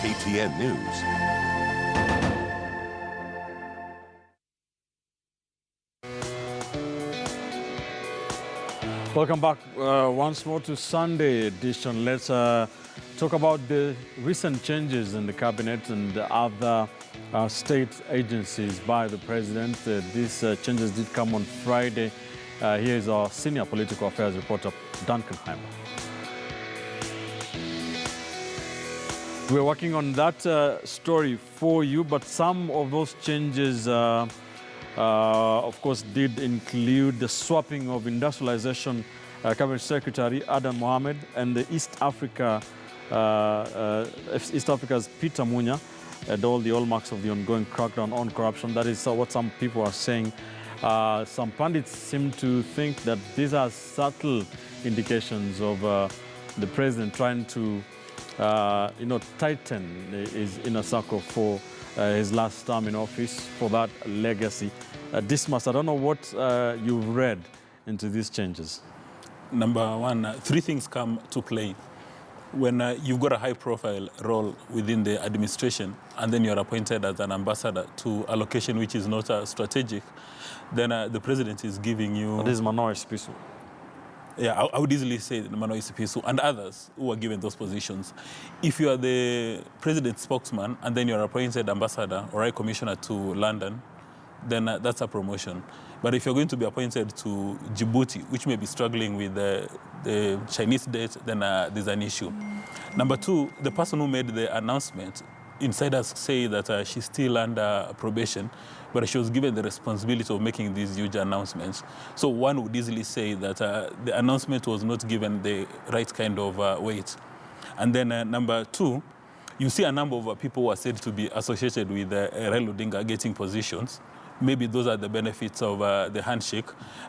KTN News. Welcome back once more to Sunday edition. Let's talk about the recent changes in the cabinet and other state agencies by the president. These changes did come on Friday. Here is our senior political affairs reporter, Duncan Heimer. We're working on that story for you, but some of those changes of course, did include the swapping of industrialization cabinet secretary Adan Mohamed and the East Africa's Peter Munya and all the hallmarks of the ongoing crackdown on corruption. That is what some people are saying. Some pundits seem to think that these are subtle indications of the president trying to, tighten his inner circle for his last term in office, for that legacy. Dismas, I don't know what you've read into these changes. Number one, three things come to play. When you've got a high-profile role within the administration and then you're appointed as an ambassador to a location which is not strategic, then the president is giving you... This is Manoa Sipisu. Yeah, I would easily say Manoa Sipisu and others who are given those positions. If you are the president's spokesman and then you're appointed ambassador or high commissioner to London, then that's a promotion. But if you're going to be appointed to Djibouti, which may be struggling with the Chinese debt, then there's an issue. Number two, the person who made the announcement, insiders say that she's still under probation, but she was given the responsibility of making these huge announcements. So one would easily say that the announcement was not given the right kind of weight. And then number two, you see a number of people who are said to be associated with Raila Odinga getting positions. Maybe those are the benefits of the handshake.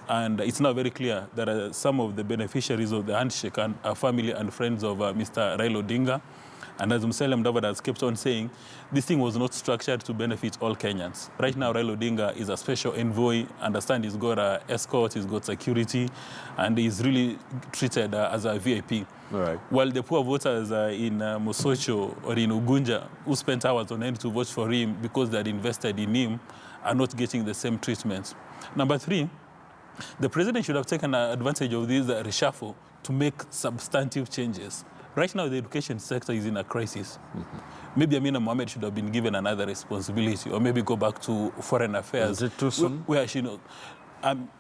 And it's now very clear that some of the beneficiaries of the handshake are family and friends of Mr. Raila Odinga. And as Musalia Mudavadi has kept on saying, this thing was not structured to benefit all Kenyans. Right now, Raila Odinga is a special envoy. Understand he's got an escort, he's got security, and he's really treated as a VIP. Right. While the poor voters in Mosocho or in Ugunja, who spent hours on end to vote for him because they had invested in him, are not getting the same treatment. Number three, the president should have taken advantage of this reshuffle to make substantive changes. Right now, the education sector is in a crisis. Mm-hmm. Maybe Amina Mohamed should have been given another responsibility, or maybe go back to foreign affairs. Is it too soon? Where she knows.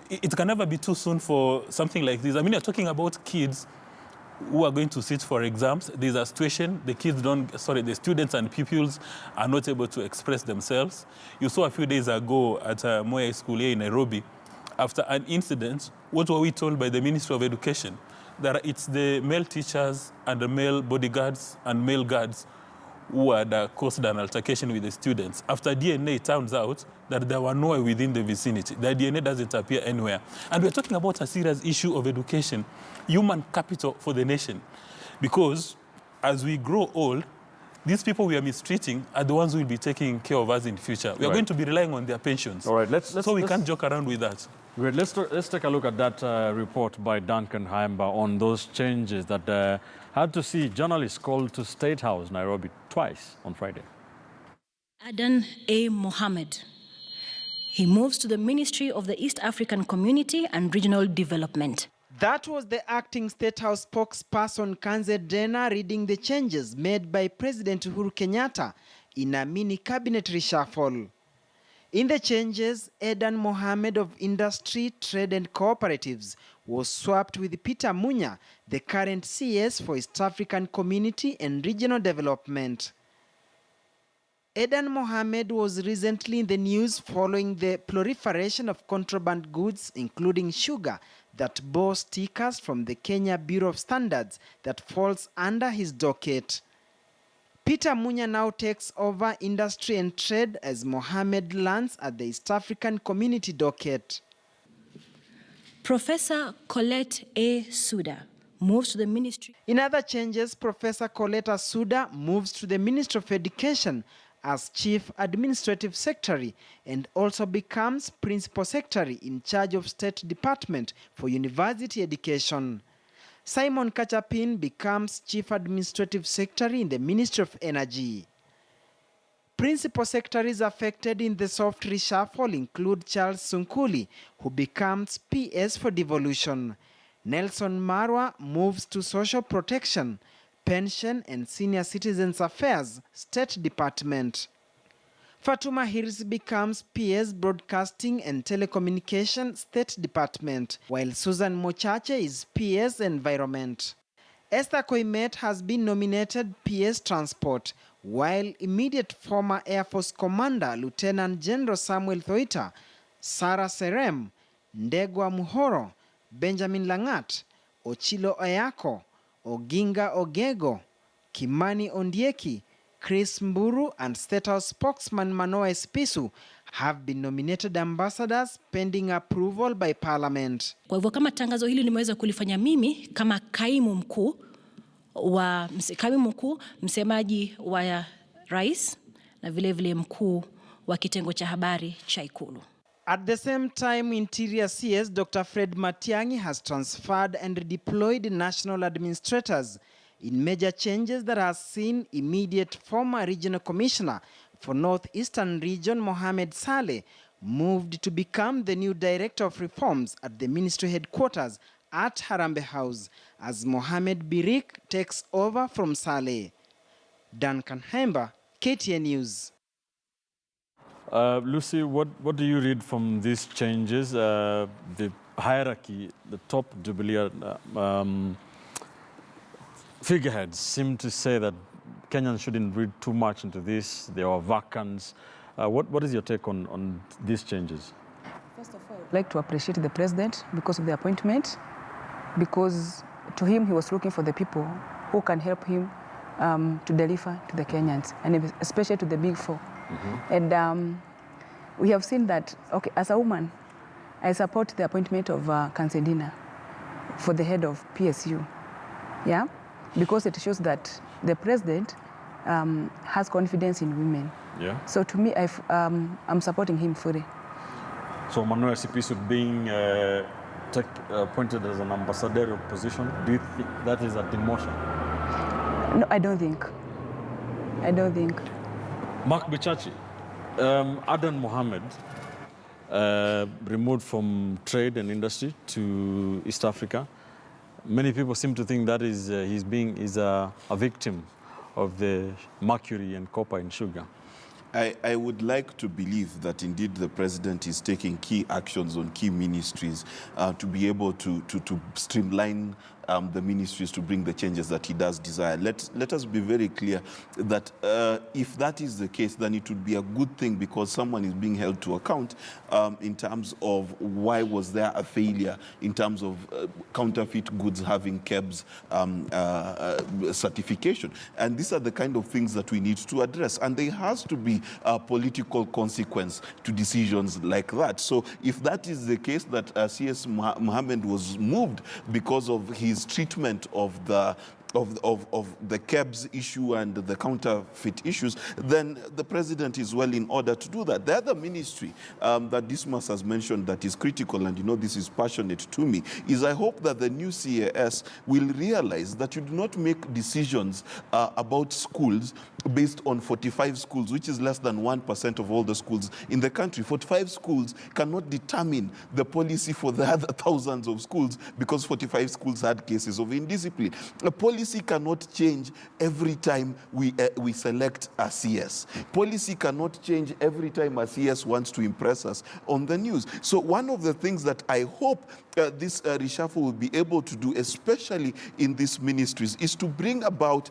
It can never be too soon for something like this. I mean, you're talking about kids who are going to sit for exams. There's a situation, the students and pupils are not able to express themselves. You saw a few days ago at Moi School here in Nairobi, after an incident, what were we told by the Ministry of Education? That it's the male teachers and the male bodyguards and male guards who had caused an altercation with the students. After DNA, it turns out that there were nowhere within the vicinity. The DNA doesn't appear anywhere. And we're talking about a serious issue of education, human capital for the nation. Because as we grow old, these people we are mistreating are the ones who will be taking care of us in the future. We are going to be relying on their pensions. All right, so we can't joke around with that. Great. Let's take a look at that report by Duncan Heimer on those changes that had to see journalists called to State House, Nairobi, twice on Friday. Adan A. Mohamed. He moves to the Ministry of the East African Community and Regional Development. That was the acting State House spokesperson Kanze Dena reading the changes made by President Uhuru Kenyatta in a mini cabinet reshuffle. In the changes, Adan Mohamed of Industry, Trade and Cooperatives was swapped with Peter Munya, the current CS for East African Community and Regional Development. Adan Mohamed was recently in the news following the proliferation of contraband goods, including sugar, that bore stickers from the Kenya Bureau of Standards that falls under his docket. Peter Munya now takes over industry and trade as Mohamed lands at the East African Community docket. Professor Colette A. Suda moves to the ministry. In other changes, Professor Colette Suda moves to the Ministry of Education as Chief Administrative Secretary and also becomes Principal Secretary in charge of State Department for University Education. Simon Kachapin becomes Chief Administrative Secretary in the Ministry of Energy. Principal secretaries affected in the soft reshuffle include Charles Sunkuli, who becomes PS for devolution. Nelson Marwa moves to Social Protection, Pension and Senior Citizens Affairs, State Department. Fatuma Hirsi becomes PS Broadcasting and Telecommunication, State Department, while Susan Mochache is PS Environment. Esther Koimet has been nominated PS Transport, while immediate former Air Force Commander Lieutenant General Samuel Thoita, Sarah Serem, Ndegwa Muhoro, Benjamin Langat, Ochilo Oyako, Oginga Ogego, Kimani Ondieki, Chris Mburu and State House spokesman Manoa Esipisu have been nominated ambassadors pending approval by Parliament. Kwa hivyo kama tangazo hili nimeweza kulifanya mimi kama kaimu mkuu, msemaji wa rais na vile mkuu wa kitengo cha habari cha Ikulu. At the same time, Interior CS Dr. Fred Matiang'i has transferred and redeployed national administrators in major changes that has seen immediate former regional commissioner for Northeastern Region Mohamed Saleh moved to become the new director of reforms at the ministry headquarters at Harambee House as Mohamed Birik takes over from Saleh. Duncan Hemba, KTN News. Lucy, what do you read from these changes? The hierarchy, the top Jubilee figureheads seem to say that Kenyans shouldn't read too much into this. There are vacants. What is your take on these changes? First of all, I'd like to appreciate the president because of the appointment, because to him he was looking for the people who can help him to deliver to the Kenyans, and especially to the big four. Mm-hmm. And we have seen that, okay, as a woman, I support the appointment of Kansedina for the head of PSU, yeah, because it shows that the president has confidence in women. Yeah. So to me, I'm supporting him fully. So Manoa Esipisu being appointed as an ambassadorial position, do you think that is a demotion? No, I don't think. Mark Bichachi, Adan Mohamed, removed from trade and industry to East Africa. Many people seem to think that is he's a victim of the mercury and copper in sugar. I would like to believe that indeed the president is taking key actions on key ministries to be able to streamline the ministries to bring the changes that he does desire. Let us be very clear that if that is the case, then it would be a good thing because someone is being held to account in terms of why was there a failure in terms of counterfeit goods having KEBS certification. And these are the kind of things that we need to address. And there has to be a political consequence to decisions like that. So if that is the case, that CS Mohammed was moved because of his treatment of the KEBS issue and the counterfeit issues, then the president is well in order to do that. The other ministry that Dismas has mentioned that is critical, and you know this is passionate to me, is I hope that the new CAS will realize that you do not make decisions about schools based on 45 schools, which is less than 1% of all the schools in the country. 45 schools cannot determine the policy for the other thousands of schools because 45 schools had cases of indiscipline. A policy cannot change every time we select a CS. Policy cannot change every time a CS wants to impress us on the news. So one of the things that I hope this reshuffle will be able to do, especially in these ministries, is to bring about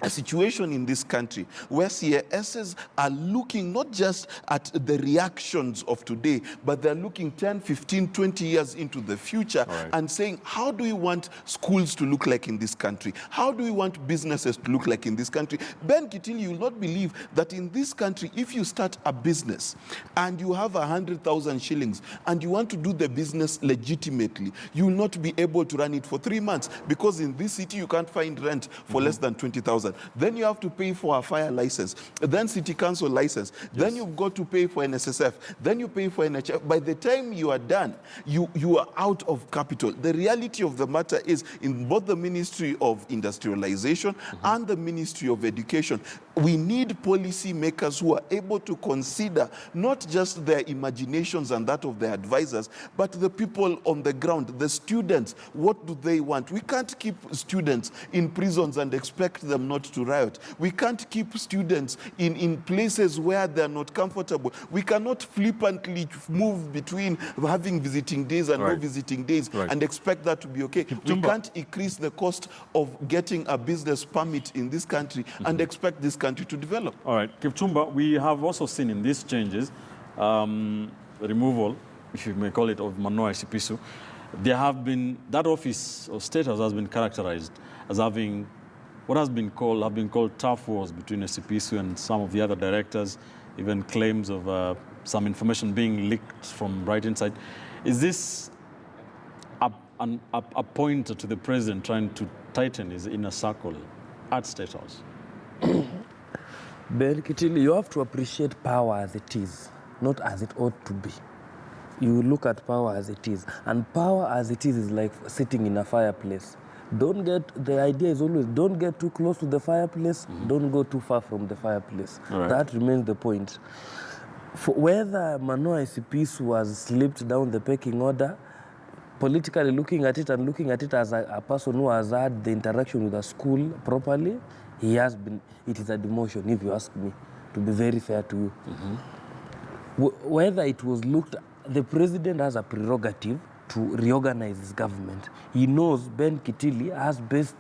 a situation in this country where CASs are looking not just at the reactions of today, but they're looking 10, 15, 20 years into the future and saying, how do we want schools to look like in this country? How do we want businesses to look like in this country? Ben Kitili, you will not believe that in this country, if you start a business and you have 100,000 shillings and you want to do the business legitimately, you will not be able to run it for 3 months because in this city, you can't find rent for less than 20,000. Then you have to pay for a fire license, then city council license, then you've got to pay for NSSF, then you pay for NHF. By the time you are done, you are out of capital. The reality of the matter is, in both the Ministry of Industrialization and the Ministry of Education, we need policy makers who are able to consider not just their imaginations and that of their advisors, but the people on the ground, the students. What do they want? We can't keep students in prisons and expect them not to riot. We can't keep students in places where they're not comfortable. We cannot flippantly move between having visiting days and no visiting days and expect that to be okay. We can't increase the cost of getting a business permit in this country and expect this country to develop. All right, Kipchumba, we have also seen in these changes, removal, if you may call it, of Manoa Esipisu. There have been, that office or status has been characterized as having what have been called tough wars between Esipisu and some of the other directors, even claims of some information being leaked from right inside. Is this a pointer to the president trying to tighten his inner circle at State House? Ben Kitili, you have to appreciate power as it is, not as it ought to be. You look at power as it is, and power as it is like sitting in a fireplace. The idea is always, don't get too close to the fireplace, don't go too far from the fireplace. Right. That remains the point. For whether Manoa Esipisu was slipped down the pecking order, politically looking at it and looking at it as a person who has had the interaction with the school properly, he has been, it is a demotion, if you ask me, to be very fair to you. Whether it was looked, the president has a prerogative to reorganize his government. He knows Ben Kitili has best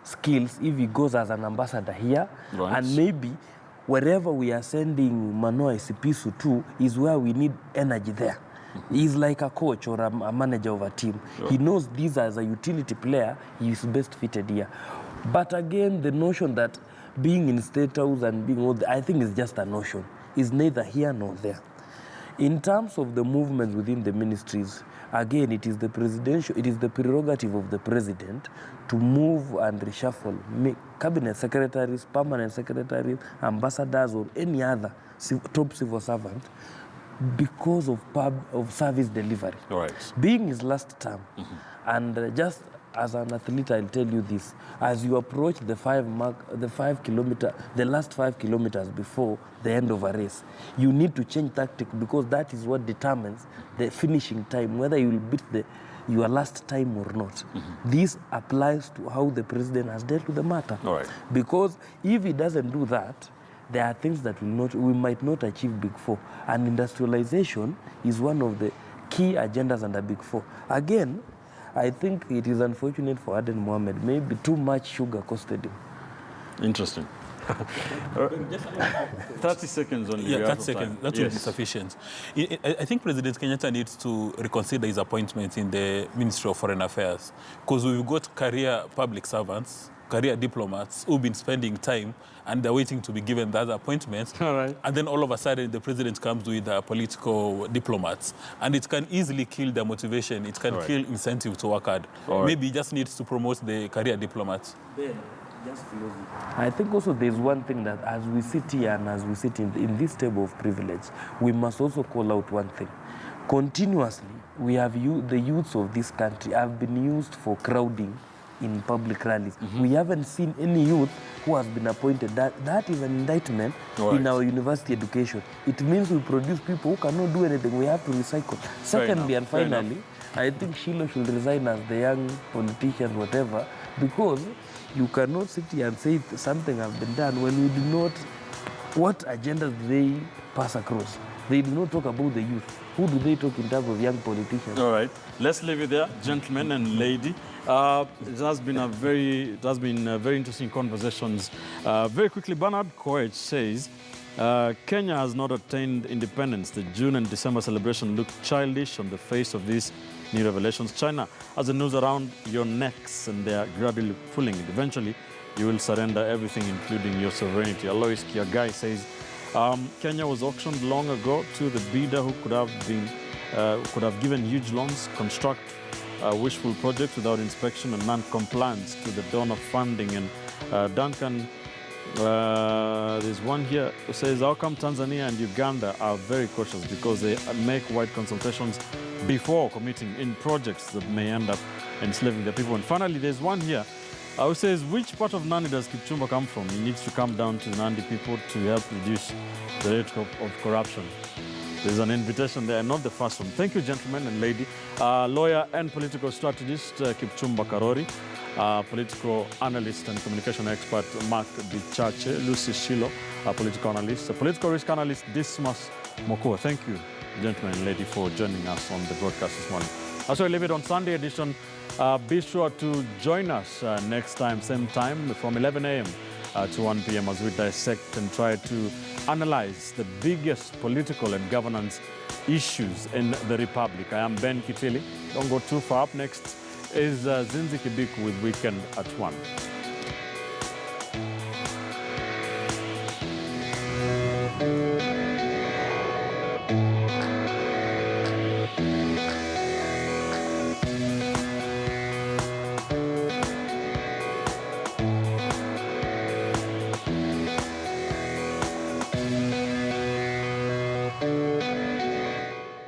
skills if he goes as an ambassador here, and maybe wherever we are sending Manoa Esipisu to is where we need energy there. He's like a coach or a manager of a team. He knows this as a utility player, he is best fitted here. But again, the notion that being in State House and being all I think is just a notion. It's neither here nor there. In terms of the movements within the ministries, again, it is the prerogative of the president to move and reshuffle cabinet secretaries, permanent secretaries, ambassadors, or any other top civil servant because of service delivery. Right. Being his last term, and just as an athlete, I'll tell you this: as you approach the last 5 kilometers before the end of a race, you need to change tactic, because that is what determines the finishing time, whether you will beat your last time or not. This applies to how the president has dealt with the matter. All right. Because if he doesn't do that, there are things that we might not achieve Big Four. And industrialization is one of the key agendas under Big Four. Again, I think it is unfortunate for Aden Mohamed. Maybe too much sugar costed him. Interesting. 30 seconds only. Yeah, 30 seconds. That will be sufficient. I think President Kenyatta needs to reconsider his appointment in the Ministry of Foreign Affairs, because we've got career public servants, career diplomats who've been spending time and they're waiting to be given that appointment. All right. And then all of a sudden the president comes with political diplomats, and it can easily kill their motivation. It can kill incentive to work hard. Maybe he just needs to promote the career diplomats. I think also there's one thing that as we sit here and as we sit in this table of privilege, we must also call out one thing. Continuously, we have the youths of this country have been used for crowding in public rallies. We haven't seen any youth who has been appointed. That is an indictment in our university education. It means we produce people who cannot do anything. We have to recycle. Secondly and finally, I think Shilo should resign as the young politician, whatever, because you cannot sit here and say something has been done when we do not. What agendas do they pass across? They do not talk about the youth. Who do they talk in terms of young politicians? All right, let's leave it there, gentlemen and lady. It has been very interesting conversations. Very quickly, Bernard Koech says, Kenya has not attained independence. The June and December celebration looked childish on the face of these new revelations. China has a noose around your necks, and they are gradually pulling it. Eventually, you will surrender everything, including your sovereignty. Alois Kiagai says, Kenya was auctioned long ago to the bidder who could have given huge loans, construct wishful projects without inspection and non-compliance to the donor funding. And Duncan There's one here who says, how come Tanzania and Uganda are very cautious because they make wide consultations before committing in projects that may end up enslaving the people? And finally, there's one here who says, which part of Nandi does Kipchumba come from? He needs to come down to Nandi people to help reduce the rate of corruption. There's an invitation there, not the first one. Thank you, gentlemen and lady. Lawyer and political strategist Kipchumba Karori, political analyst and communication expert Mark Dichache, Lucy Shilo, political analyst, political risk analyst Dismas Mokua. Thank you, gentlemen and lady, for joining us on the broadcast this morning. As we leave it on Sunday edition, be sure to join us next time, same time, from 11 a.m. To 1 p.m. as we dissect and try to analyze the biggest political and governance issues in the Republic. I am Ben Kitili. Don't go too far. Up next is Zinzi Kibiku with Weekend at 1.